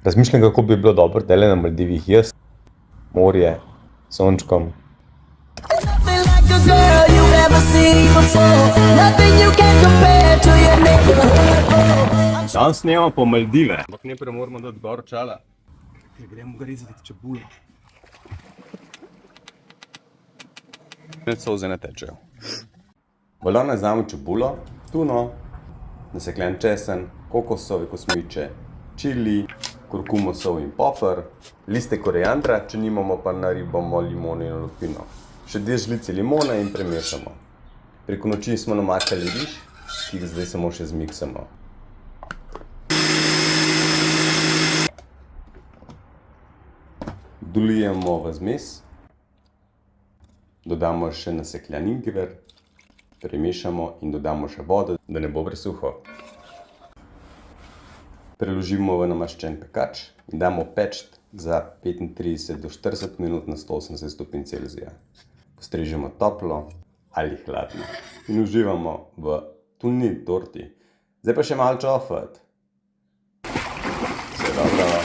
Razmišljam, kako bi bilo dobro tele na Maldivih jaz, morje, sončkom. Danes snemamo po Maldive. Ampak najprej moramo dati gor čala. Gremo ga rezati čebulo. Solze ne tečejo. Valjano vzamemo čebulo, tuno, nasekljan česen, kokosovi kosmiče, čili, kurkumosov in poper, liste koriandra, če nimamo pa naribamo limono in lupino. Še 2 žlice limone in premešamo. Preko noči smo namakali riž, ki ga zdaj samo še zmiksamo. Dolijemo v zmes, dodamo še nasekljan ingver, premešamo in dodamo še vodo, da ne bo presuho. Preložimo v namaščen pekač in damo peči za 35 do 40 minut na 180 stopinj Celzija. Postrežemo toplo ali hladno in uživamo v tuni torti. Zdaj pa še malo čofat. Vse dobro.